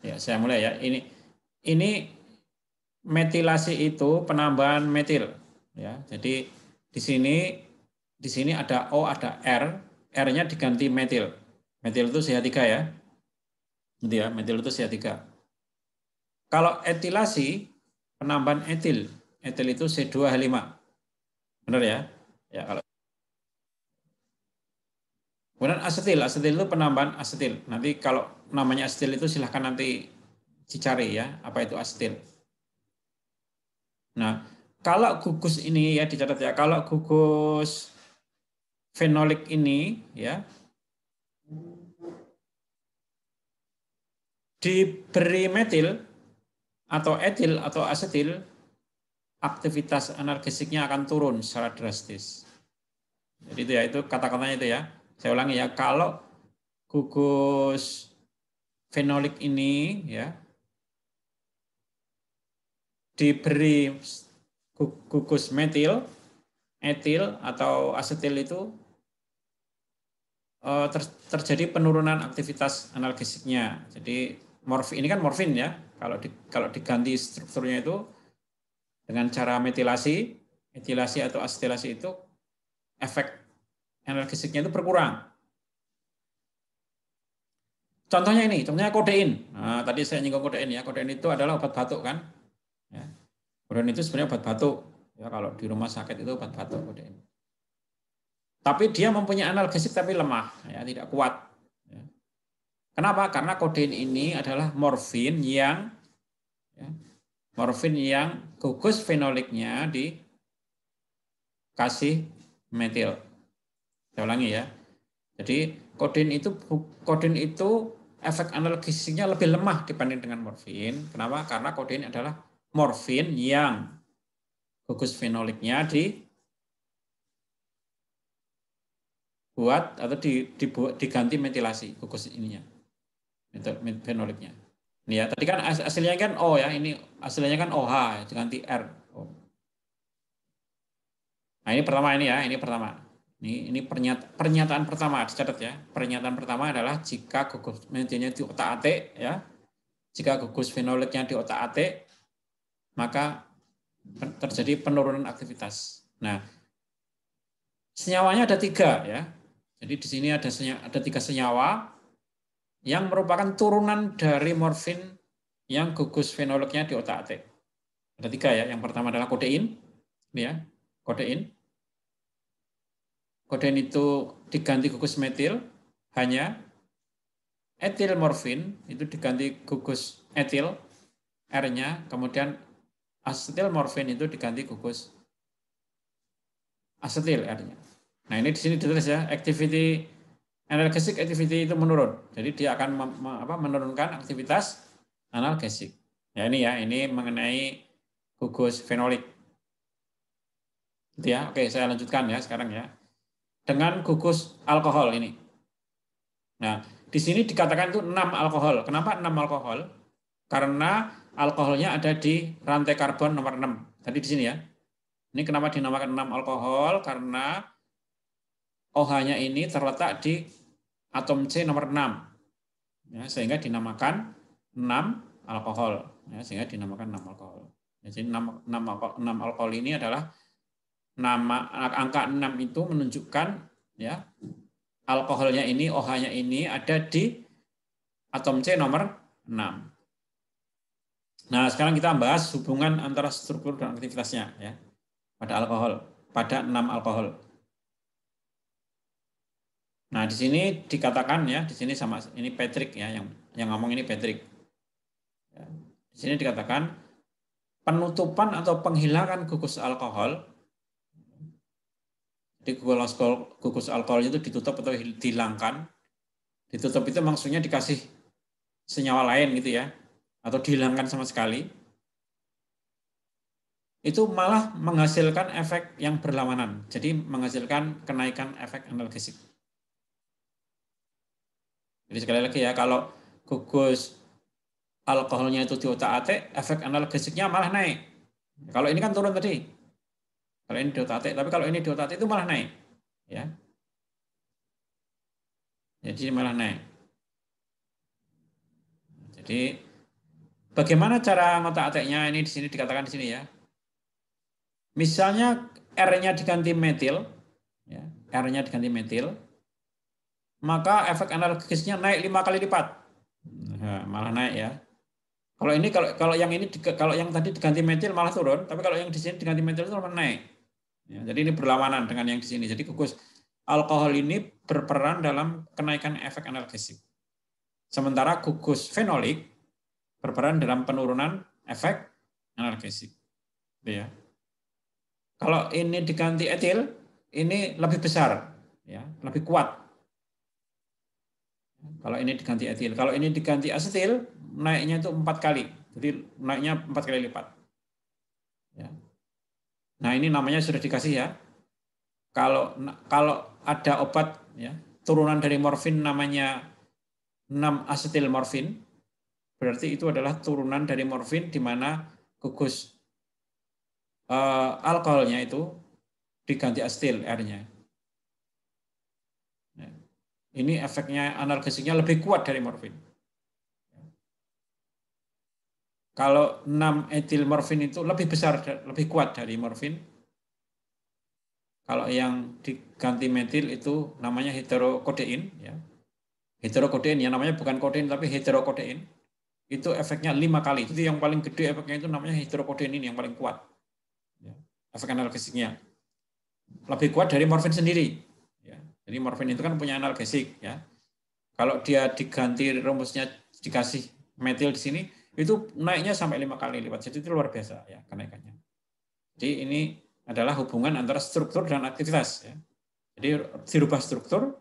Ya, saya mulai ya. Ini metilasi itu penambahan metil ya. Jadi di sini ada O, ada R, R-nya diganti metil. Metil itu CH3 ya. Gitu ya, metil itu CH3. Kalau etilasi penambahan etil. Etil itu C2H5. Benar ya? Ya, kalau kemudian asetil, asetil itu penambahan asetil. Nanti kalau namanya asetil itu silahkan nanti dicari ya, apa itu asetil. Nah, kalau gugus ini ya dicatat ya, kalau gugus fenolik ini ya diberi metil atau etil atau asetil, aktivitas analgesiknya akan turun secara drastis. Jadi itu ya, itu kata-katanya itu ya. Saya ulangi ya, kalau gugus fenolik ini ya diberi gugus metil, etil atau asetil itu terjadi penurunan aktivitas analgesiknya. Jadi morfin ini kan morfin ya. Kalau diganti strukturnya itu dengan cara metilasi, etilasi atau asetilasi itu efek analgesiknya itu berkurang. Contohnya ini, contohnya kodein. Nah, tadi saya nyinggung kodein ya. Kodein itu adalah obat batuk kan. Ya. Kodein itu sebenarnya obat batuk. Ya, kalau di rumah sakit itu obat batuk kodein. Tapi dia mempunyai analgesik tapi lemah, ya, tidak kuat. Ya. Kenapa? Karena kodein ini adalah morfin yang ya, gugus fenoliknya dikasih metil. Saya ulangi ya. Jadi kodein itu efek analgesiknya lebih lemah dibanding dengan morfin. Kenapa? Karena kodein adalah morfin yang gugus fenoliknya dibuat atau diganti metilasi gugus ininya, fenoliknya. Ini ya, tadi kan hasilnya kan O ya, ini hasilnya kan OH ya, diganti R. Nah ini pertama ini ya, ini pertama. Ini pernyataan pertama dicatat ya. Pernyataan pertama adalah jika gugus metilnya di otak-atik ya, jika gugus fenoliknya di otak-atik, maka terjadi penurunan aktivitas. Nah, senyawanya ada 3 ya. Jadi di sini ada 3 senyawa yang merupakan turunan dari morfin yang gugus fenoliknya di otak-atik. Ada 3 ya. Yang pertama adalah kodein, ya, kodein. Kodein itu diganti gugus metil, hanya etil morfin itu diganti gugus etil, R-nya, kemudian asetil morfin itu diganti gugus asetil R-nya. Nah ini di sini ditulis ya, activity analgesic activity itu menurun. Jadi dia akan menurunkan aktivitas analgesik. Ya ini mengenai gugus fenolik. Itu ya, oke saya lanjutkan ya sekarang ya. Dengan gugus alkohol ini. Nah, di sini dikatakan itu 6 alkohol. Kenapa 6 alkohol? Karena alkoholnya ada di rantai karbon nomor 6. Tadi di sini ya. Ini kenapa dinamakan 6 alkohol? Karena OH-nya ini terletak di atom C nomor 6. Ya, sehingga dinamakan 6 alkohol. Ya, sehingga dinamakan 6 alkohol. Jadi 6 alkohol ini adalah nama angka 6 itu menunjukkan ya alkoholnya ini, OH-nya ini ada di atom C nomor 6. Nah, sekarang kita bahas hubungan antara struktur dan aktivitasnya ya pada alkohol, pada 6 alkohol. Nah, di sini dikatakan ya, di sini sama ini Patrick ya yang ngomong ini Patrick. Ya, di sini dikatakan penutupan atau penghilangan gugus alkohol. Jadi gugus alkoholnya itu ditutup atau dihilangkan. Ditutup itu maksudnya dikasih senyawa lain gitu ya, atau dihilangkan sama sekali. Itu malah menghasilkan efek yang berlawanan. Jadi menghasilkan kenaikan efek analgesik. Jadi sekali lagi ya, kalau gugus alkoholnya itu di otak-atik, efek analgesiknya malah naik. Kalau ini kan turun tadi. Kalau ini di otak-atik, tapi kalau ini di otak-atik itu malah naik. Ya. Jadi malah naik. Jadi Bagaimana cara ngotak-atiknya? Ini di sini dikatakan di sini ya. Misalnya R-nya diganti metil, ya, R-nya diganti metil, maka efek analogisnya naik 5 kali lipat. Nah, malah naik ya. Kalau ini kalau yang ini kalau yang tadi diganti metil malah turun, tapi kalau yang di sini diganti metil itu malah naik. Ya, jadi ini berlawanan dengan yang di sini. Jadi gugus alkohol ini berperan dalam kenaikan efek analgesik. Sementara gugus fenolik berperan dalam penurunan efek analgesik. Ya. Kalau ini diganti etil, ini lebih besar, ya, lebih kuat. Kalau ini diganti etil, kalau ini diganti asetil, naiknya itu 4 kali. Jadi naiknya 4 kali lipat. Ya. Nah ini namanya sudah dikasih ya. Kalau ada obat ya turunan dari morfin namanya 6 asetil morfin, berarti itu adalah turunan dari morfin di mana gugus alkoholnya itu diganti asetil R-nya. Ya. Ini efeknya analgesiknya lebih kuat dari morfin. Kalau 6 etil morfin itu lebih besar, lebih kuat dari morfin. Kalau yang diganti metil itu namanya heterokodein. Ya. Heterokodein, yang namanya bukan kodein tapi heterokodein. Itu efeknya 5 kali. Jadi yang paling gede efeknya itu namanya heterokodein ini yang paling kuat. Ya. Efek analgesiknya. Lebih kuat dari morfin sendiri. Ya. Jadi morfin itu kan punya analgesik. Ya. Kalau dia diganti rumusnya dikasih metil di sini, itu naiknya sampai 5 kali lipat. Jadi itu luar biasa ya kenaikannya. Jadi ini adalah hubungan antara struktur dan aktivitas. Ya. Jadi dirubah struktur,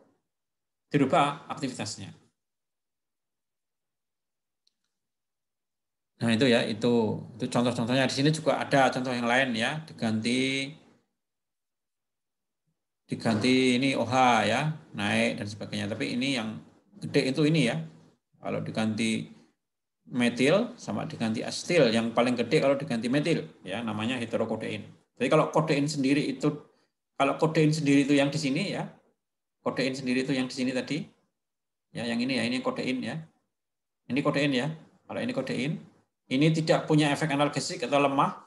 dirubah aktivitasnya. Nah itu ya, itu contoh-contohnya. Di sini juga ada contoh yang lain ya, diganti ini OH ya, naik dan sebagainya. Tapi ini yang gede itu ini ya. Kalau diganti metil sama diganti asetil, yang paling gede kalau diganti metil ya namanya heterokodein. Jadi kalau kodein sendiri itu yang di sini ya, kodein sendiri itu yang di sini tadi ya, yang ini ya, ini kodein ya. Ini kodein ya. Kalau ini kodein, ini tidak punya efek analgesik atau lemah.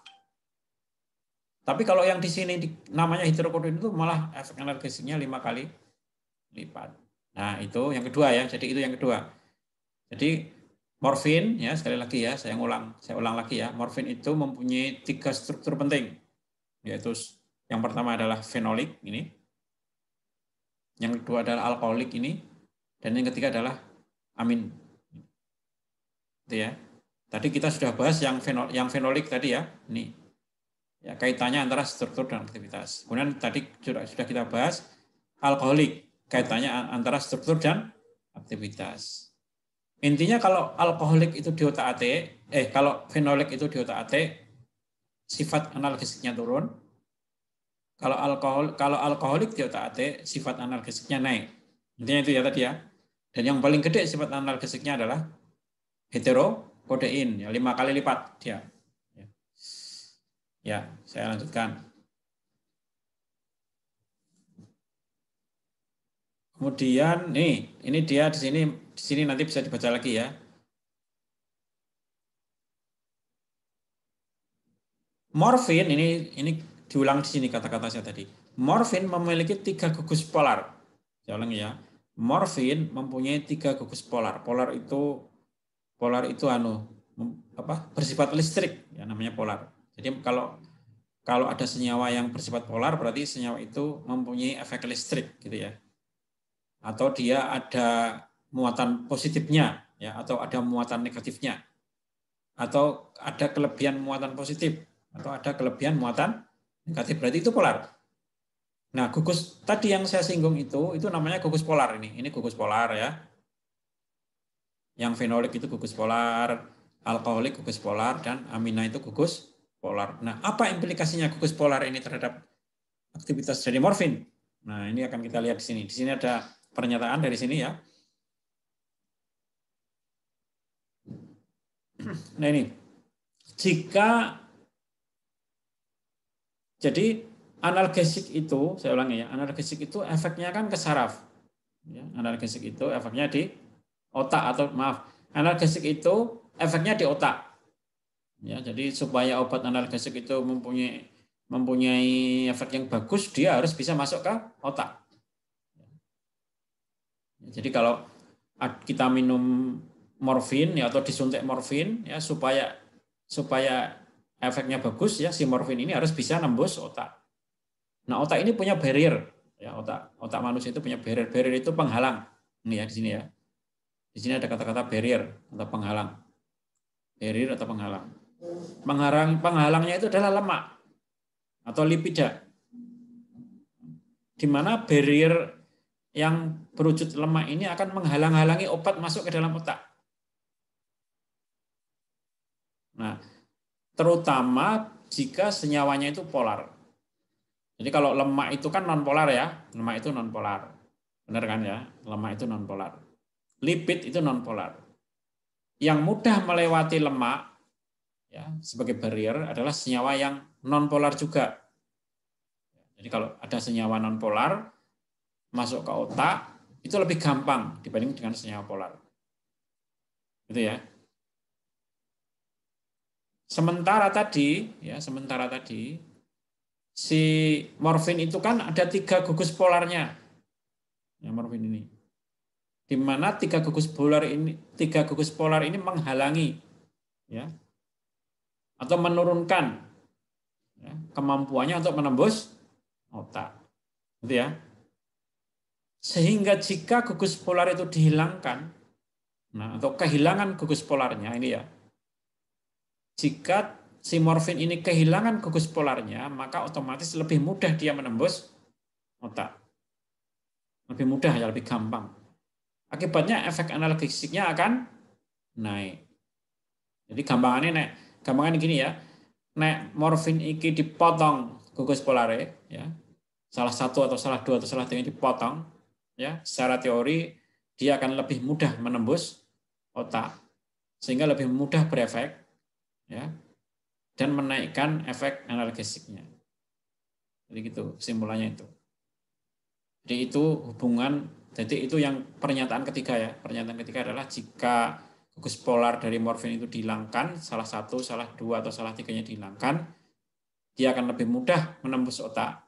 Tapi kalau yang di sini namanya heterokodein itu malah efek analgesiknya 5 kali lipat. Nah, itu yang kedua ya. Jadi itu yang kedua. Jadi morfin ya, sekali lagi ya, saya ulang lagi ya. Morfin itu mempunyai 3 struktur penting. Yaitu yang pertama adalah fenolik ini. Yang kedua adalah alkoholik ini, dan yang ketiga adalah amin. Itu ya. Tadi kita sudah bahas yang fenolik tadi ya. Ini. Ya, kaitannya antara struktur dan aktivitas. Kemudian tadi sudah kita bahas alkoholik, kaitannya antara struktur dan aktivitas. Intinya kalau alkoholik itu diotak-atik, kalau fenolik itu diotak-atik, sifat analgesiknya turun. Kalau alkoholik diotak-atik, sifat analgesiknya naik. Intinya itu ya tadi ya. Dan yang paling gede sifat analgesiknya adalah heterokodein, ya 5 kali lipat dia. Ya, saya lanjutkan. Kemudian ini dia di sini nanti bisa dibaca lagi ya. Morfin ini diulang di sini kata-kata saya tadi. Morfin memiliki 3 gugus polar. Saya ulangi ya. Morfin mempunyai 3 gugus polar. Polar itu bersifat listrik ya, namanya polar. Jadi kalau ada senyawa yang bersifat polar berarti senyawa itu mempunyai efek listrik gitu ya. Atau dia ada muatan positifnya ya, atau ada muatan negatifnya. Atau ada kelebihan muatan positif atau ada kelebihan muatan negatif, berarti itu polar. Nah, gugus tadi yang saya singgung itu namanya gugus polar ini. Ini gugus polar ya. Yang fenolik itu gugus polar, alkoholik gugus polar, dan amina itu gugus polar. Nah, apa implikasinya gugus polar ini terhadap aktivitas dari morfin? Nah, ini akan kita lihat di sini. Di sini ada pernyataan dari sini ya. Nah ini, jadi analgesik itu, saya ulangi ya, analgesik itu efeknya kan ke saraf. Ya, analgesik itu efeknya di otak analgesik itu efeknya di otak. Ya, jadi supaya obat analgesik itu mempunyai efek yang bagus, dia harus bisa masuk ke otak. Jadi kalau kita minum morfin ya atau disuntik morfin ya supaya efeknya bagus ya si morfin ini harus bisa nembus otak. Nah, otak ini punya barrier ya, otak manusia itu punya barrier. Barrier itu penghalang. Ini ya di sini ya. Di sini ada kata-kata barrier atau penghalang. Barrier atau penghalang. Penghalangnya itu adalah lemak atau lipida. Di mana barrier yang berwujud lemak ini akan menghalang-halangi obat masuk ke dalam otak. Nah, terutama jika senyawanya itu polar. Jadi kalau lemak itu kan nonpolar ya, lemak itu nonpolar. Benar kan ya? Lemak itu nonpolar. Lipid itu nonpolar. Yang mudah melewati lemak ya sebagai barrier adalah senyawa yang nonpolar juga. Jadi kalau ada senyawa nonpolar masuk ke otak itu lebih gampang dibanding dengan senyawa polar. Gitu ya. Sementara tadi si morfin itu kan ada 3 gugus polarnya. Ya, morfin ini. Di mana 3 gugus polar ini menghalangi ya atau menurunkan ya, kemampuannya untuk menembus otak. Gitu ya. Sehingga jika gugus polar itu dihilangkan, nah atau kehilangan gugus polarnya ini ya. Jika si morfin ini kehilangan gugus polarnya, maka otomatis lebih mudah dia menembus otak. Lebih mudah ya, lebih gampang. Akibatnya efek analgesiknya akan naik. Jadi gampangannya gini ya. Nek morfin iki dipotong gugus polare ya. Salah satu atau salah dua atau salah tiga dipotong ya, secara teori dia akan lebih mudah menembus otak sehingga lebih mudah berefek ya dan menaikkan efek analgesiknya. Jadi gitu kesimpulannya itu. Jadi itu hubungan, jadi itu yang pernyataan ketiga ya. Pernyataan ketiga adalah jika gugus polar dari morfin itu dihilangkan, salah satu, salah dua, atau salah tiganya dihilangkan, dia akan lebih mudah menembus otak.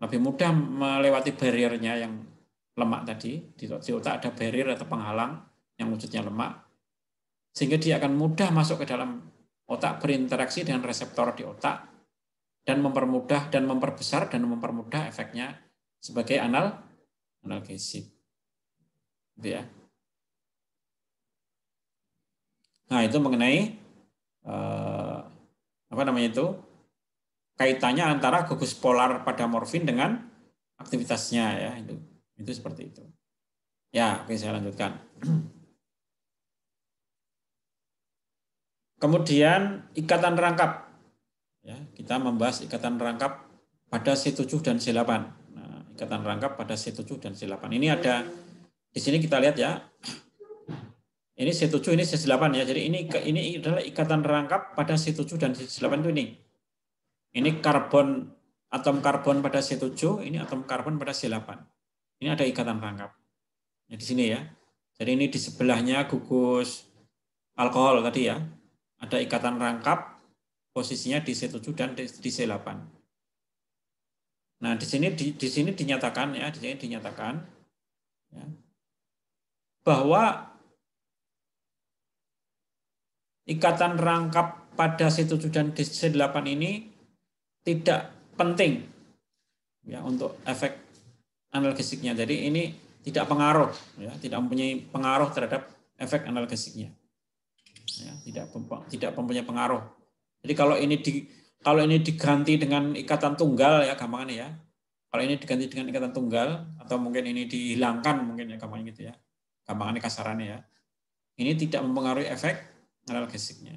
Lebih mudah melewati barriernya yang lemak tadi. Di otak ada barrier atau penghalang yang wujudnya lemak. Sehingga dia akan mudah masuk ke dalam otak, berinteraksi dengan reseptor di otak, dan mempermudah dan memperbesar dan mempermudah efeknya sebagai analgesik. Gitu ya. Nah, itu mengenai apa namanya itu? Kaitannya antara gugus polar pada morfin dengan aktivitasnya ya, itu seperti itu. Ya, oke saya lanjutkan. Kemudian ikatan rangkap. Ya, kita membahas ikatan rangkap pada C7 dan C8. Nah, ikatan rangkap pada C7 dan C8. Ini ada di sini kita lihat ya. Ini C7, ini C8 ya. Jadi ini adalah ikatan rangkap pada C7 dan C8 itu ini. Ini atom karbon pada C7, ini atom karbon pada C8. Ini ada ikatan rangkap. Ya, di sini ya. Jadi ini di sebelahnya gugus alkohol tadi ya. Ada ikatan rangkap posisinya di C7 dan di C8. Nah, di sini dinyatakan ya, ya, bahwa ikatan rangkap pada C7 dan C8 ini tidak penting ya untuk efek analgesiknya. Jadi ini tidak pengaruh ya, tidak mempunyai pengaruh terhadap efek analgesiknya. Ya, tidak mempunyai pengaruh. Jadi kalau ini diganti dengan ikatan tunggal ya gampangannya ya. Kalau ini diganti dengan ikatan tunggal atau mungkin ini dihilangkan mungkin ya gampangannya gitu ya. Gampangannya kasarannya ya. Ini tidak mempengaruhi efek analgesiknya.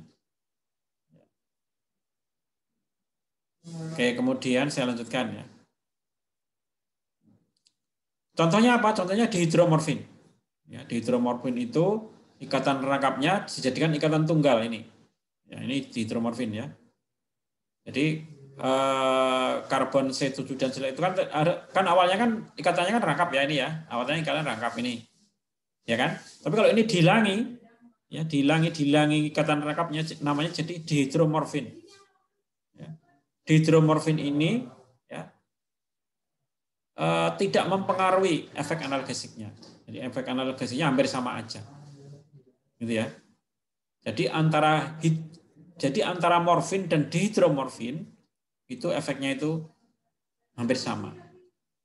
Oke, kemudian saya lanjutkan ya. Contohnya apa? Contohnya dihidromorfin. Ya, dihidromorfin itu ikatan rangkapnya dijadikan ikatan tunggal ini. Ya, ini dihidromorfin ya. Jadi karbon C7 dan C8 itu kan awalnya kan ikatannya kan rangkap ya ini ya. Awalnya ikatan rangkap ini. Ya kan? Tapi kalau ini dihilangi ya, dihilangi ikatan rangkapnya, namanya jadi dihidromorfin. Ya. Dihidromorfin ini ya, tidak mempengaruhi efek analgesiknya. Jadi efek analgesiknya hampir sama aja, gitu ya. Jadi antara morfin dan dihidromorfin itu efeknya itu hampir sama.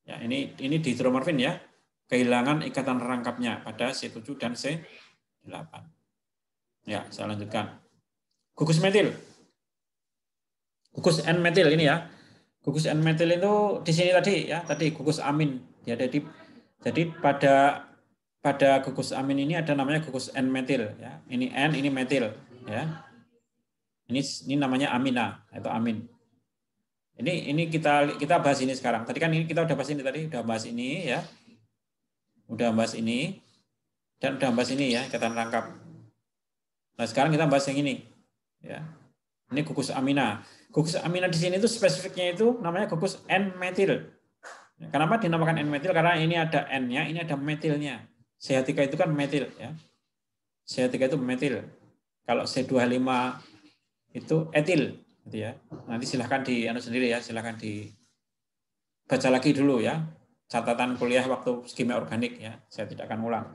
Ya, ini dihidromorfin ya, kehilangan ikatan rangkapnya pada C7 dan C8. Ya, saya lanjutkan. Gugus metil. Gugus N-metil ini ya. Gugus N-metil itu di sini tadi gugus amin. Ya, jadi pada gugus amin ini ada namanya gugus N-metil ya. Ini N, ini metil ya. Ini namanya amina atau amin. Ini kita bahas ini sekarang. Tadi kan ini kita udah bahas ini udah bahas ini ya. Udah bahas ini dan udah bahas ini ya, ikatan rangkap. Nah, sekarang kita bahas yang ini ya. Ini gugus amina. Gugus amina di sini itu spesifiknya itu namanya gugus N-metil. Kenapa dinamakan N-metil? Karena ini ada N-nya, ini ada metilnya. C3 itu kan metil ya. C3 itu metil. Kalau C25 itu etil gitu ya. Nanti silahkan sendiri ya, silahkan dibaca lagi dulu ya. Catatan kuliah waktu kimia organik ya. Saya tidak akan ulang.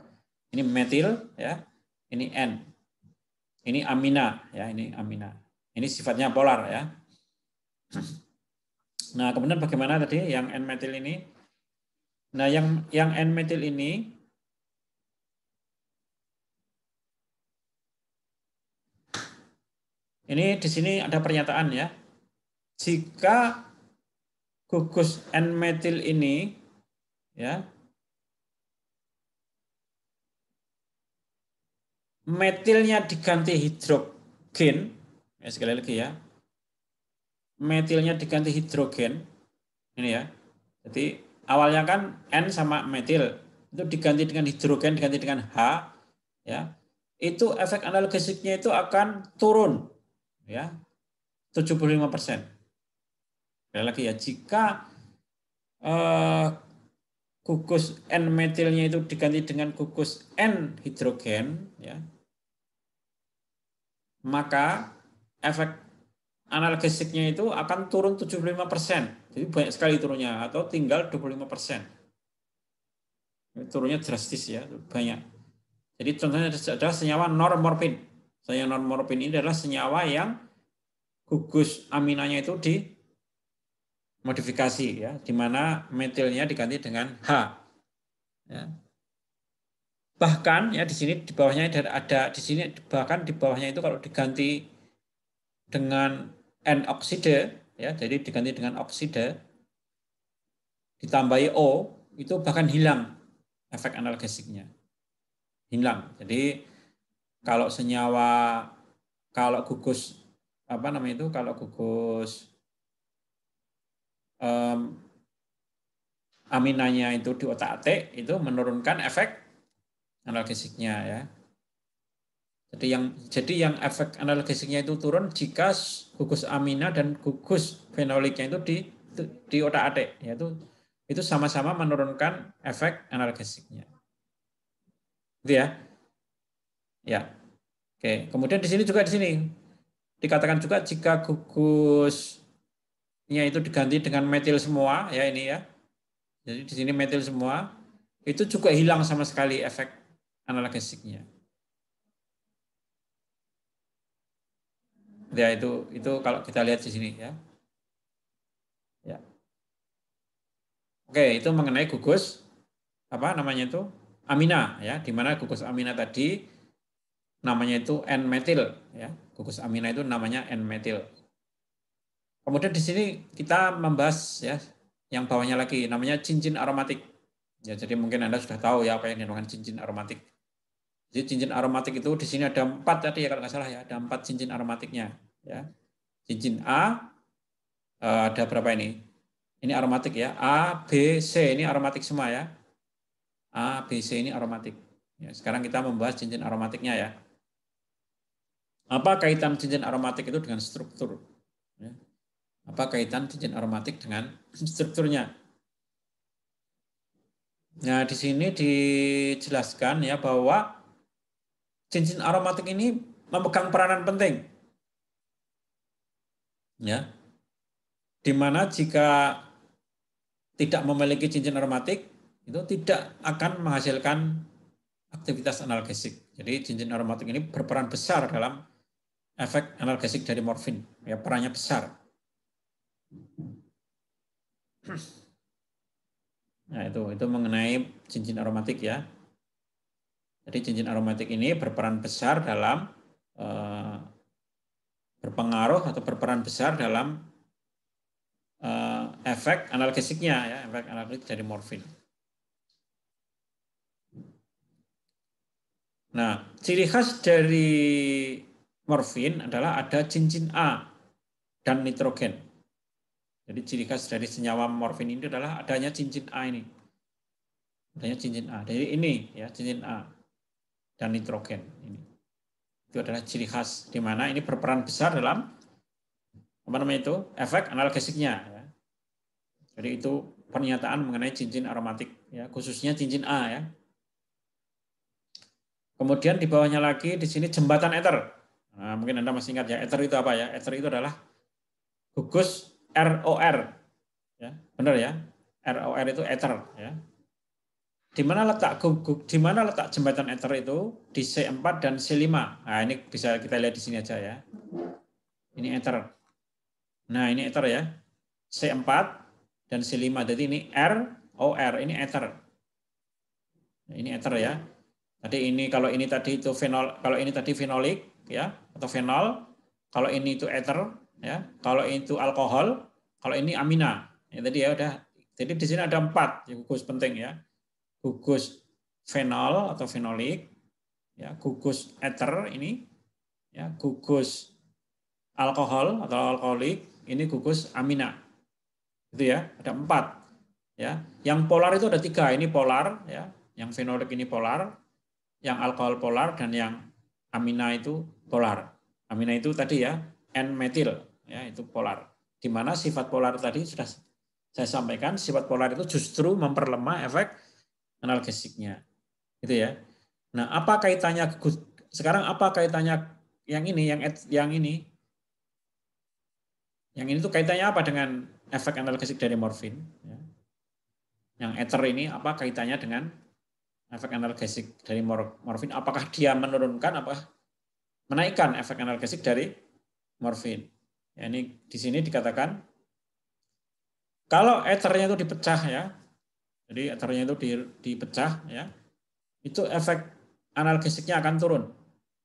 Ini metil ya. Ini N. Ini amina ya, ini amina. Ini sifatnya polar ya. Nah, kemudian bagaimana tadi yang N-metil ini? Nah, yang N-metil ini di sini ada pernyataan ya. Jika gugus N-metil ini ya metilnya diganti hidrogen, ya sekali lagi ya. Metilnya diganti hidrogen. Ini ya. Jadi awalnya kan N sama metil itu diganti dengan hidrogen, diganti dengan H ya. Itu efek analgesiknya itu akan turun ya. 75%. Sekali lagi ya, jika gugus N-metilnya itu diganti dengan gugus N-hidrogen, ya, maka efek analgesiknya itu akan turun 75%. Jadi banyak sekali turunnya, atau tinggal 25%. Turunnya drastis ya, banyak. Jadi contohnya adalah senyawa normorfin. Senyawa normorfin ini adalah senyawa yang gugus aminanya itu dimodifikasi ya, di mana metilnya diganti dengan H. Ya. Bahkan ya di sini di bawahnya ada di sini, bahkan di bawahnya itu kalau diganti dengan N-oksida ya, jadi diganti dengan oksida ditambahi O, itu bahkan hilang efek analgesiknya. Hilang. Jadi kalau gugus apa namanya itu, kalau gugus aminanya itu di otak-atik itu menurunkan efek analgesiknya ya. Jadi yang efek analgesiknya itu turun jika gugus amina dan gugus fenoliknya itu di otak-atik, yaitu itu sama-sama menurunkan efek analgesiknya. Gitu ya. Ya. Oke, kemudian di sini dikatakan juga jika gugusnya itu diganti dengan metil semua ya, ini ya. Jadi di sini metil semua, itu juga hilang sama sekali efek analgesiknya. Ya, itu kalau kita lihat di sini ya. Ya. Oke, itu mengenai gugus apa namanya itu? Amina ya, di mana gugus amina tadi namanya itu N-metil ya. Gugus amina itu namanya N-metil. Kemudian di sini kita membahas ya yang bawahnya lagi namanya cincin aromatik. Ya, jadi mungkin Anda sudah tahu ya apa yang dinamakan cincin aromatik. Jadi cincin aromatik itu di sini ada 4 tadi ya kalau nggak salah ya, ada 4 cincin aromatiknya ya. Cincin A ada berapa ini? Ini aromatik ya. A, B, C ini aromatik semua ya. A, B, C ini aromatik. Ya, sekarang kita membahas cincin aromatiknya ya. Apa kaitan cincin aromatik itu dengan struktur? Ya. Apa kaitan cincin aromatik dengan strukturnya? Nah, di sini dijelaskan ya bahwa cincin aromatik ini memegang peranan penting, ya. Dimana jika tidak memiliki cincin aromatik, itu tidak akan menghasilkan aktivitas analgesik. Jadi cincin aromatik ini berperan besar dalam efek analgesik dari morfin, ya perannya besar. Nah itu mengenai cincin aromatik ya. Jadi cincin aromatik ini berperan besar dalam berpengaruh atau berperan besar dalam efek analgesiknya ya, efek analgesik dari morfin. Nah, ciri khas dari morfin adalah ada cincin A dan nitrogen. Jadi ciri khas dari senyawa morfin ini adalah adanya cincin A ini. Adanya cincin A. Jadi ini ya cincin A dan nitrogen ini. Itu adalah ciri khas di mana ini berperan besar dalam apa namanya itu efek analgesiknya. Ya. Jadi itu pernyataan mengenai cincin aromatik ya, khususnya cincin A ya. Kemudian di bawahnya lagi di sini jembatan ether. Nah, mungkin Anda masih ingat ya, ether itu apa ya? Ether itu adalah gugus ROR. Ya, benar ya? ROR itu ether ya. Di mana letak jembatan ether itu? Di C4 dan C5. Nah, ini bisa kita lihat di sini aja ya. Ini ether. Nah, ini ether ya. C4 dan C5. Jadi ini ROR, ini ether. Nah, ini ether ya. Tadi ini kalau ini tadi itu fenol, kalau ini tadi fenolik ya atau fenol, kalau ini itu ether ya, kalau itu alkohol, kalau ini amina. Ya tadi ya udah. Jadi di sini ada 4 gugus penting ya. Gugus fenol atau fenolik, ya, gugus ether ini, ya, gugus alkohol atau alkoholik, ini gugus amina. Itu ya, ada 4. Ya, yang polar itu ada 3. Ini polar ya, yang fenolik ini polar, yang alkohol polar dan yang amina itu polar. Amina itu tadi ya N-metil ya itu polar. Di mana sifat polar tadi sudah saya sampaikan, sifat polar itu justru memperlemah efek analgesiknya. Gitu ya. Nah, apa kaitannya sekarang apa kaitannya yang ini yang ini? Yang ini tuh kaitannya apa dengan efek analgesik dari morfin ya. Yang ether ini apa kaitannya dengan efek analgesik dari morfin? Apakah dia menurunkan apa menaikkan efek analgesik dari morfin. Ya, ini di sini dikatakan kalau ethernya itu dipecah ya, jadi ethernya itu dipecah ya, itu efek analgesiknya akan turun,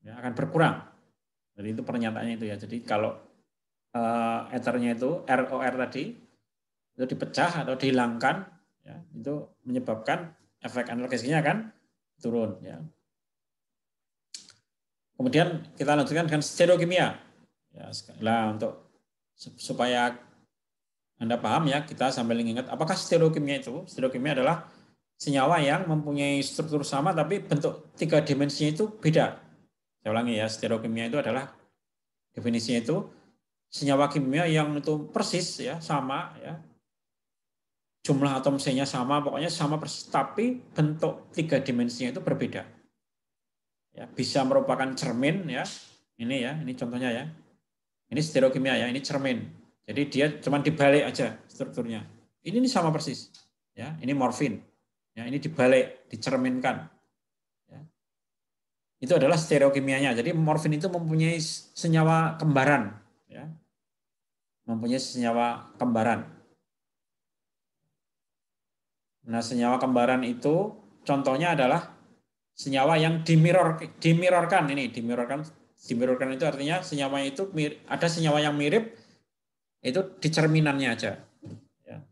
ya, akan berkurang. Jadi itu pernyataannya itu ya. Jadi kalau ethernya itu ROR tadi itu dipecah atau dihilangkan, ya, itu menyebabkan efek analgesiknya akan turun. Ya. Kemudian kita lanjutkan dengan stereokimia. Ya, nah, untuk supaya Anda paham ya, kita sambil ingat apakah stereokimia itu? Stereokimia adalah senyawa yang mempunyai struktur sama tapi bentuk 3 dimensinya itu beda. Saya ulangi ya, stereokimia itu adalah definisinya itu senyawa kimia yang itu persis ya, sama ya. Jumlah atom C-nya sama, pokoknya sama persis tapi bentuk 3 dimensinya itu berbeda. Ya, bisa merupakan cermin ya. Ini contohnya ya. Ini stereokimia ya, ini cermin. Jadi dia cuma dibalik aja strukturnya. Ini sama persis. Ya, ini morfin. Ya, ini dibalik, dicerminkan. Ya. Itu adalah stereokimianya. Jadi morfin itu mempunyai senyawa kembaran. Ya. Mempunyai senyawa kembaran. Nah, senyawa kembaran itu contohnya adalah senyawa yang dimirorkan. Ini dimirorkan itu artinya senyawa itu ada senyawa yang mirip itu di cerminannya aja. Ya.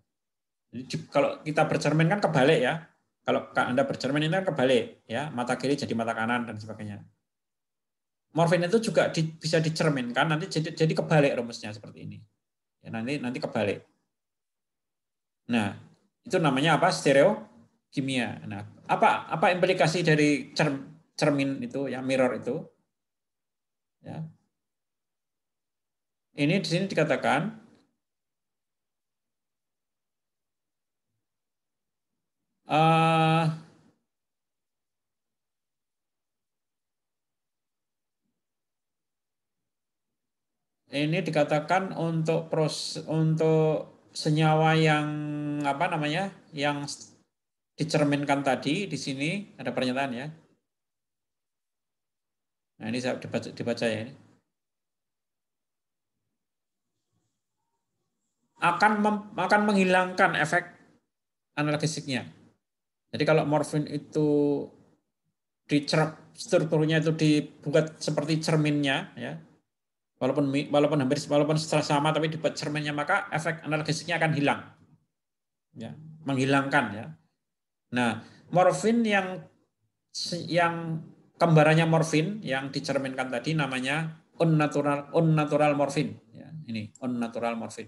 Jadi kalau kita bercermin kan kebalik ya. Kalau Anda bercermin ini kan kebalik ya, mata kiri jadi mata kanan dan sebagainya. Morfin itu juga bisa dicerminkan nanti jadi kebalik rumusnya seperti ini. Ya, nanti kebalik. Nah, itu namanya apa? Stereokimia. Nah, apa implikasi dari cermin itu ya, mirror itu? Ya. Ini di sini dikatakan ini dikatakan untuk senyawa yang apa namanya, yang dicerminkan tadi di sini ada pernyataan ya. Nah, ini saya dibaca ya. Akan menghilangkan efek analgesiknya. Jadi kalau morfin itu strukturnya itu dibuat seperti cerminnya ya. Walaupun sama tapi dibuat cerminnya, maka efek analgesiknya akan hilang. Ya, menghilangkan ya. Nah, morfin yang kembarannya morfin yang dicerminkan tadi namanya unnatural morfin ya. Ini unnatural morfin.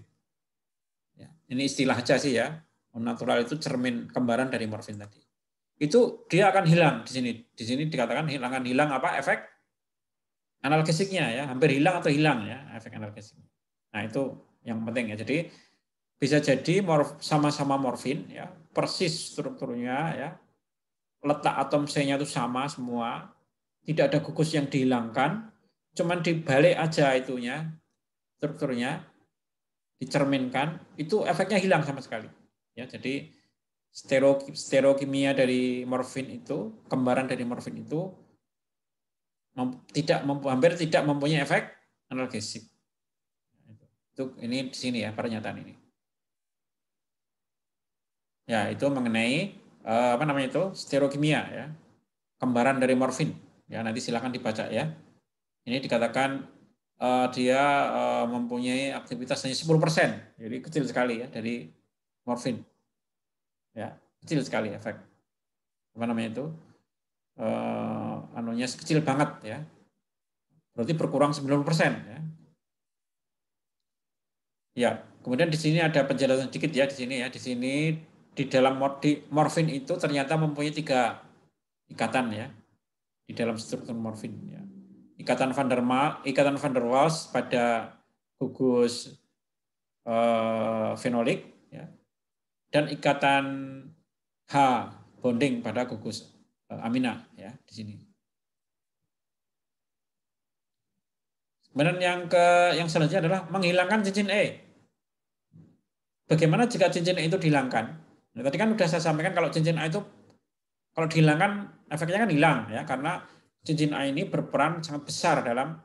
Ya, ini istilah aja sih ya. Unnatural itu cermin kembaran dari morfin tadi. Itu dia akan hilang di sini. Di sini dikatakan hilang apa efek analgesiknya ya, hampir hilang atau hilang ya efek analgesiknya. Nah, itu yang penting ya. Jadi bisa jadi sama-sama morfin ya, persis strukturnya ya. Letak atom C-nya itu sama semua, tidak ada gugus yang dihilangkan, cuman dibalik aja itunya, strukturnya dicerminkan, itu efeknya hilang sama sekali. Ya, jadi stereokimia dari morfin itu, kembaran dari morfin itu hampir tidak mempunyai efek analgesik. Itu ini di sini ya pernyataan ini. Ya, itu mengenai apa namanya itu stereokimia ya, kembaran dari morfin. Ya, nanti silakan dibaca ya. Ini dikatakan dia mempunyai aktivitas hanya 10%, jadi kecil sekali ya dari morfin. Ya, kecil sekali efek apa namanya itu anunya kecil banget ya. Berarti berkurang 90% ya. Ya, kemudian di sini ada penjelasan sedikit ya di sini ya. Di sini di dalam morfin itu ternyata mempunyai 3 ikatan ya di dalam struktur morfin ya. Ikatan van der Waals pada gugus fenolik ya, dan ikatan H bonding pada gugus amina ya di sini. Kemudian yang selanjutnya adalah menghilangkan cincin E. Bagaimana jika cincin E itu dihilangkan? Nah, tadi kan sudah saya sampaikan kalau cincin A itu kalau dihilangkan efeknya kan hilang ya, karena cincin A ini berperan sangat besar dalam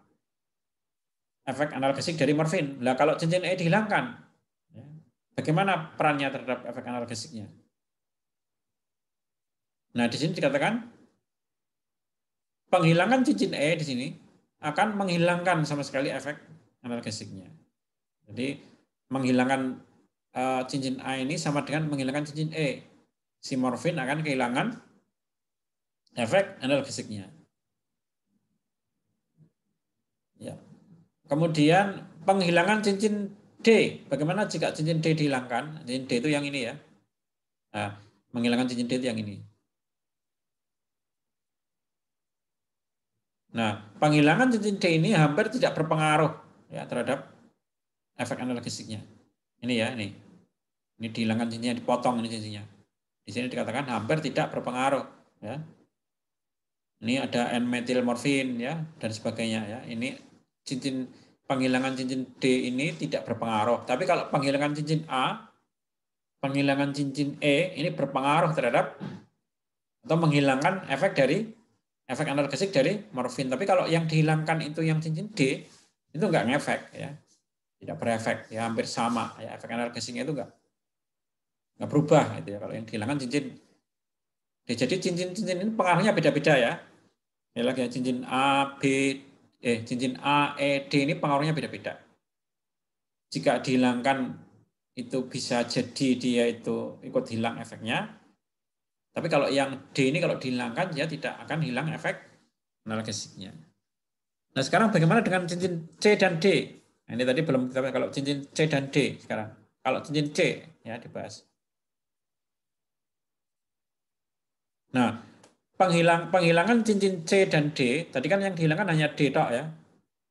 efek analgesik dari morfin. Nah, kalau cincin E dihilangkan, ya, bagaimana perannya terhadap efek analgesiknya? Nah, di sini dikatakan penghilangan cincin E di sini akan menghilangkan sama sekali efek analgesiknya. Jadi menghilangkan cincin A ini sama dengan menghilangkan cincin E. Si morfin akan kehilangan efek analgesiknya. Ya. Kemudian penghilangan cincin D. Bagaimana jika cincin D dihilangkan? Cincin D itu yang ini ya. Nah, menghilangkan cincin D itu yang ini. Nah, penghilangan cincin D ini hampir tidak berpengaruh ya terhadap efek analgesiknya. Ini ya, ini. Ini dihilangkan cincinnya, dipotong ini cincinnya. Di sini dikatakan hampir tidak berpengaruh ya. Ini ada N-metil morfin ya dan sebagainya ya. Ini cincin penghilangan cincin D ini tidak berpengaruh. Tapi kalau penghilangan cincin A, penghilangan cincin E ini berpengaruh terhadap atau menghilangkan efek analgesik dari morfin. Tapi kalau yang dihilangkan itu yang cincin D itu enggak ngefek ya. Tidak berefek ya, hampir sama ya, efek analgesiknya itu enggak berubah gitu ya kalau yang dihilangkan cincin D. Jadi cincin-cincin ini pengaruhnya beda-beda ya. Ini lagi ya, cincin A, E, D ini pengaruhnya beda-beda. Jika dihilangkan itu bisa jadi dia itu ikut hilang efeknya. Tapi kalau yang D ini kalau dihilangkan dia tidak akan hilang efek analgesiknya. Nah, sekarang bagaimana dengan cincin C dan D? Nah, ini tadi belum kita kalau cincin C dan D sekarang. Kalau cincin C ya dibahas. Nah, penghilangan cincin C dan D, tadi kan yang dihilangkan hanya D tok ya.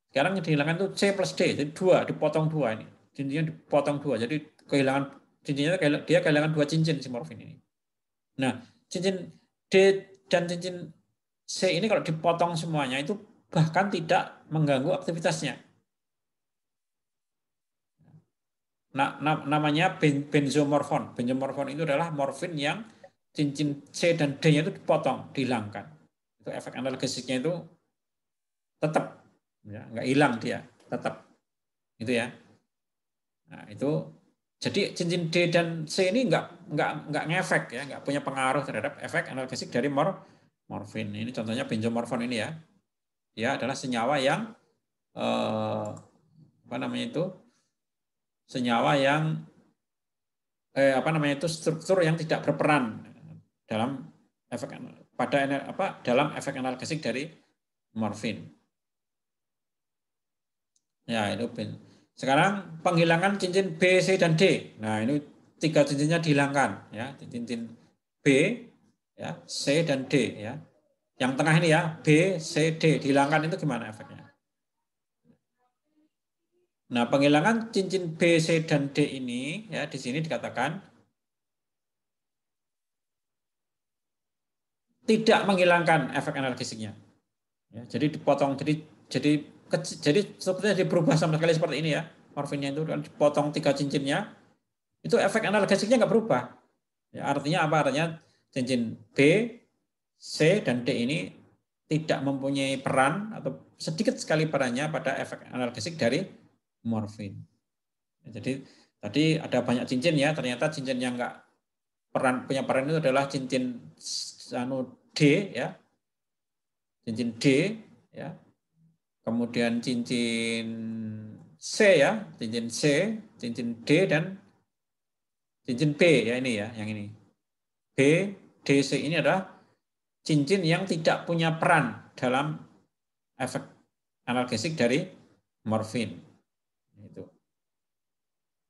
Sekarang yang dihilangkan itu C plus D, jadi dipotong dua ini. Cincinnya dipotong dua, jadi kehilangan cincinnya dia kehilangan 2 cincin si morfin ini. Nah, cincin D dan cincin C ini kalau dipotong semuanya itu bahkan tidak mengganggu aktivitasnya. namanya benzomorfon. Benzomorfon itu adalah morfin yang cincin C dan D-nya itu dipotong, dihilangkan. Itu efek analgesiknya itu tetap, ya, nggak hilang dia, tetap. Itu ya. Nah, itu jadi cincin D dan C ini nggak ngefek ya, nggak punya pengaruh terhadap efek analgesik dari morfin. Ini contohnya benzomorfon ini ya. Dia adalah senyawa yang apa namanya itu? Senyawa yang apa namanya itu struktur yang tidak berperan dalam efek dalam efek analgesik dari morfin. Ya, itu sekarang penghilangan cincin B, C, dan D. Nah, ini 3 cincinnya dihilangkan ya, cincin B, ya, C, dan D ya. Yang tengah ini ya, B, C, D dihilangkan itu gimana efeknya? Nah, penghilangan cincin B, C, dan D ini ya di sini dikatakan tidak menghilangkan efek analgesiknya. Ya, jadi dipotong, jadi strukturnya berubah sama sekali seperti ini ya. Morfinnya itu kan dipotong 3 cincinnya, itu efek analgesiknya nggak berubah. Ya, artinya apa? Artinya cincin B, C, dan D ini tidak mempunyai peran atau sedikit sekali perannya pada efek analgesik dari morfin. Ya, jadi tadi ada banyak cincin ya, ternyata cincin yang nggak punya peran itu adalah cincin D ya, cincin D ya, kemudian cincin C ya, cincin C, cincin D, dan cincin B ya, ini ya, yang ini. B, D, C ini adalah cincin yang tidak punya peran dalam efek analgesik dari morfin. Itu.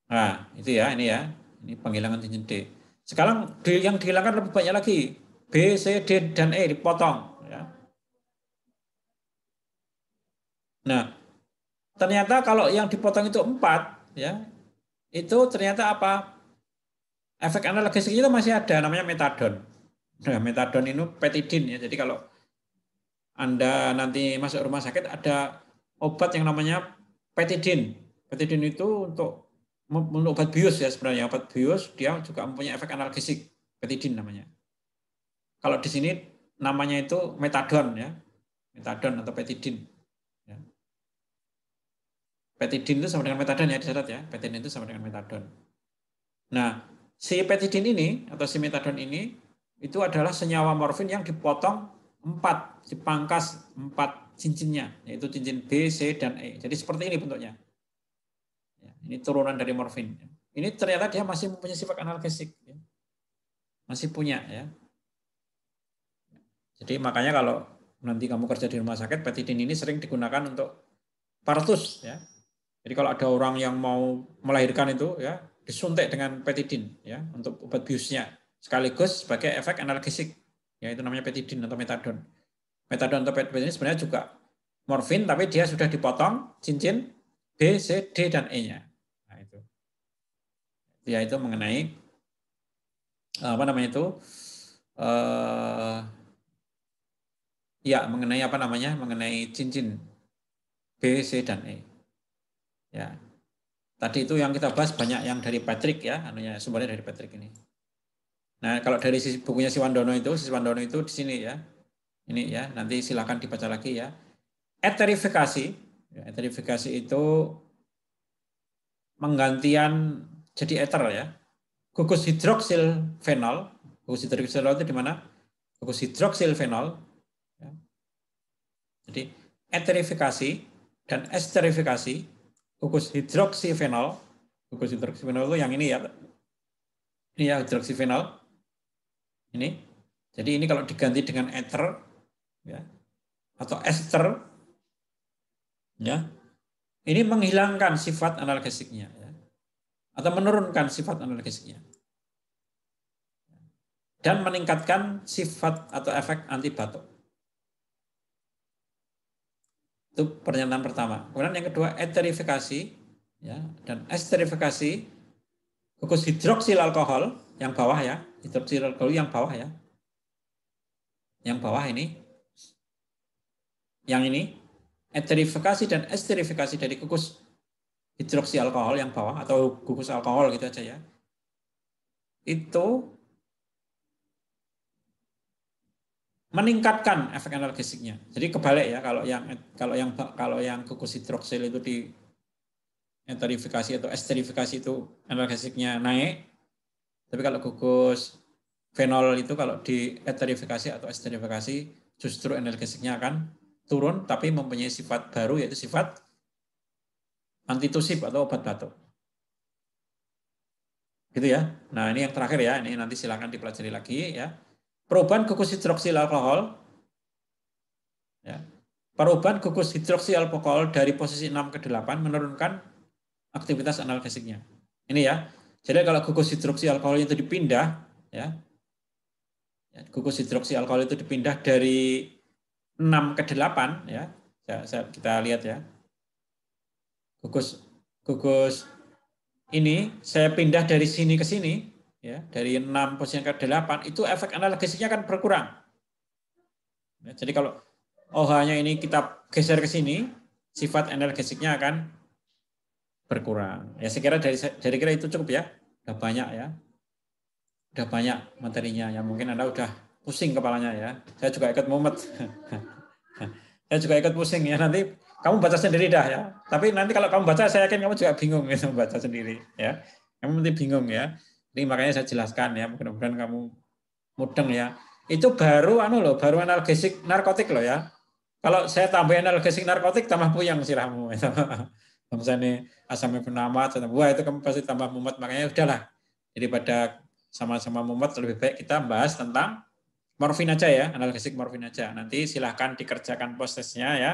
Nah, itu ya, ini ya. Ini penghilangan cincin D. Sekarang yang dihilangkan lebih banyak lagi. B, C, D, dan E dipotong. Ya. Nah, ternyata kalau yang dipotong itu 4, ya, itu ternyata apa? Efek analgesiknya itu masih ada, namanya metadon. Nah, metadon itu petidin ya. Jadi kalau Anda nanti masuk rumah sakit ada obat yang namanya petidin. Petidin itu untuk obat bius ya sebenarnya. Obat bius dia juga mempunyai efek analgesik. Petidin namanya. Kalau di sini namanya itu metadon ya. Metadon atau petidin. Ya. Petidin itu sama dengan metadon ya, dicatat ya. Petidin itu sama dengan metadon. Nah, si petidin ini atau si metadon ini itu adalah senyawa morfin yang dipotong 4, dipangkas 4 cincinnya, yaitu cincin B, C, dan E. Jadi seperti ini bentuknya. Ya, ini turunan dari morfin. Ini ternyata dia masih mempunyai sifat analgesik. Ya. Masih punya ya. Jadi makanya kalau nanti kamu kerja di rumah sakit, petidin ini sering digunakan untuk partus ya. Jadi kalau ada orang yang mau melahirkan itu ya, disuntik dengan petidin ya untuk obat biusnya sekaligus sebagai efek analgesik, yaitu namanya petidin atau metadon. Metadon atau petidin ini sebenarnya juga morfin, tapi dia sudah dipotong cincin B, C, D, dan E-nya. Nah, itu. Ya, itu mengenai apa namanya itu? Ya, mengenai apa namanya? Mengenai cincin B, C, dan E. Ya. Tadi itu yang kita bahas banyak yang dari Patrick ya, anunya sumbernya dari Patrick ini. Nah, kalau dari sisi bukunya Siwandono itu di sini ya. Ini ya, nanti silakan dibaca lagi ya. Eterifikasi, ya, eterifikasi itu menggantian jadi eter ya. Gugus hidroksil fenol, gugus hidroksil fenol itu di mana? Gugus hidroksil fenol. Ya. Jadi eterifikasi dan esterifikasi, gugus hidroksifenol, gugus hidroksifenol itu yang ini ya. Ini ya hidroksifenol. Ini. Jadi ini kalau diganti dengan ether ya, atau ester ya, ini menghilangkan sifat analgesiknya ya, atau menurunkan sifat analgesiknya dan meningkatkan sifat atau efek antibatuk. Itu pernyataan pertama. Kemudian yang kedua eterifikasi ya, dan esterifikasi gugus hidroksil alkohol yang bawah ya, hidroksil alkohol yang bawah ya. Yang bawah ini. Yang ini eterifikasi dan esterifikasi dari gugus hidroksi alkohol yang bawah atau gugus alkohol gitu aja ya. Itu meningkatkan efek analgesiknya. Jadi kebalik ya, kalau yang gugus hidroksil itu di enterifikasi atau esterifikasi itu analgesiknya naik. Tapi kalau gugus fenol itu kalau di eterifikasi atau esterifikasi justru analgesiknya akan turun tapi mempunyai sifat baru yaitu sifat antitusif atau obat batuk. Gitu ya. Nah, ini yang terakhir ya. Ini nanti silakan dipelajari lagi ya. Perubahan gugus hidroksil alkohol ya. Perubahan gugus hidroksil alkohol dari posisi 6 ke 8 menurunkan aktivitas analgesiknya. Ini ya. Jadi kalau gugus hidroksil alkohol itu dipindah ya. Gugus hidroksil alkohol itu dipindah dari 6 ke 8 ya. Kita lihat ya. Gugus ini saya pindah dari sini ke sini ya, dari 6 posisi ke 8 itu efek analgesiknya akan berkurang. Ya, jadi kalau OH-nya ini kita geser ke sini, sifat analgesiknya akan berkurang. Ya saya kira dari kira itu cukup ya. Udah banyak ya. Udah banyak materinya ya. Mungkin Anda udah pusing kepalanya ya. Saya juga ikut mumet. Saya juga ikut pusing ya. Nanti kamu baca sendiri dah ya. Tapi nanti kalau kamu baca saya yakin kamu juga bingung gitu baca sendiri ya. Kamu nanti bingung ya. Jadi makanya saya jelaskan ya. Mudah-mudahan kamu mudeng ya. Itu baru baru analgesik narkotik loh ya. Kalau saya tambah analgesik narkotik tambah puyeng sirahmu. Misalnya asam amat, wah itu kamu pasti tambah mumet. Makanya udahlah. Daripada sama-sama mumet lebih baik kita bahas tentang morfin aja ya, analgesik morfin aja. Nanti silahkan dikerjakan prosesnya ya.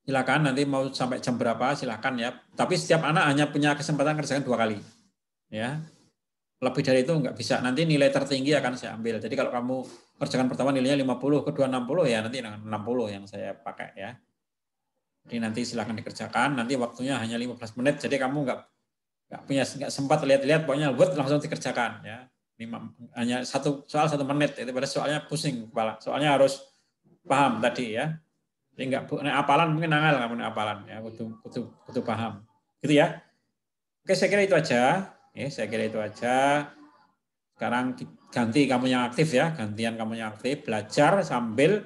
Silakan nanti mau sampai jam berapa silakan ya. Tapi setiap anak hanya punya kesempatan kerjakan 2 kali. Ya. Lebih dari itu nggak bisa. Nanti nilai tertinggi akan saya ambil. Jadi kalau kamu kerjakan pertama nilainya 50, kedua 60 ya nanti 60 yang saya pakai ya. Jadi nanti silakan dikerjakan. Nanti waktunya hanya 15 menit. Jadi kamu nggak sempat lihat-lihat, pokoknya buat langsung dikerjakan ya. Hanya satu soal 1 menit. Itu pada soalnya pusing kepala. Soalnya harus paham tadi ya. Jadi apalan mungkin nangal kamu apalan ya, kudu paham. Gitu ya. Oke, saya kira itu aja. Ya, saya kira itu aja. Sekarang ganti kamu yang aktif ya, gantian kamu yang aktif, belajar sambil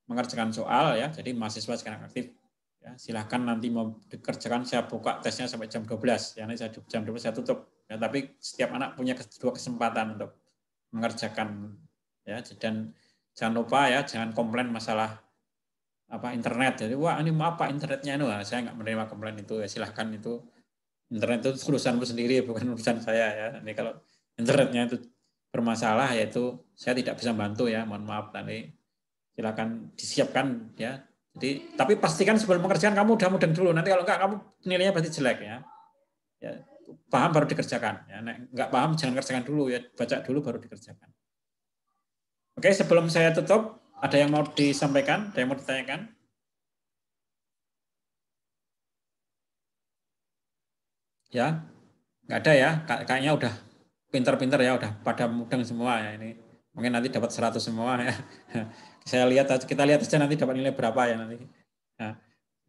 mengerjakan soal ya. Jadi mahasiswa sekarang aktif. Ya, silahkan nanti mau dikerjakan, saya buka tesnya sampai jam 12. Ya, nanti jam 12 saya tutup. Ya, tapi setiap anak punya 2 kesempatan untuk mengerjakan ya. Dan jangan lupa ya, jangan komplain masalah internet. Jadi wah ini apa internetnya itu, saya nggak menerima komplain itu ya. Silahkan itu internet itu urusanmu sendiri bukan urusan saya ya. Ini kalau internetnya itu bermasalah yaitu saya tidak bisa bantu ya, mohon maaf. Nanti silahkan disiapkan ya. Jadi tapi pastikan sebelum mengerjakan kamu udah mudeng dulu. Nanti kalau enggak kamu nilainya pasti jelek ya. Ya paham baru dikerjakan ya. Enggak paham jangan kerjakan dulu ya, baca dulu baru dikerjakan. Oke, sebelum saya tutup ada yang mau disampaikan, ada yang mau ditanyakan? Ya, nggak ada ya. Kayaknya udah pinter-pinter ya, udah pada mudeng semua ya ini. Mungkin nanti dapat 100 semua ya. Kita lihat aja nanti dapat nilai berapa ya nanti. Nah,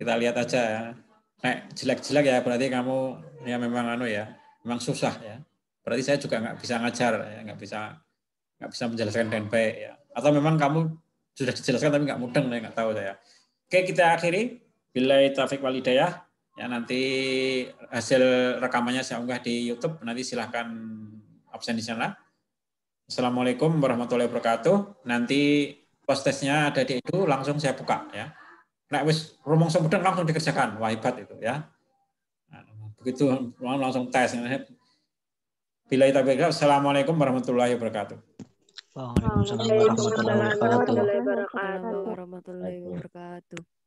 kita lihat aja ya. Jelek-jelek ya berarti kamu ya memang memang susah ya. Berarti saya juga nggak bisa ngajar ya, nggak bisa menjelaskan dengan baik ya. Atau memang kamu sudah dijelaskan tapi nggak mudeng ya, nggak tahu saya. Oke, kita akhiri. Billahi taufiq wal hidayah. Ya nanti hasil rekamannya saya unggah di YouTube. Nanti silahkan absen di sana. Assalamualaikum warahmatullahi wabarakatuh. Nanti post testnya ada di itu langsung saya buka ya. Nek wis rumong semudeng langsung dikerjakan. Wah hebat itu ya. Nah, begitu langsung tes. Billahi taufiq. Assalamualaikum warahmatullahi wabarakatuh. Waalaikumsalam warahmatullahi wabarakatuh. warahmatullahi wabarakatuh.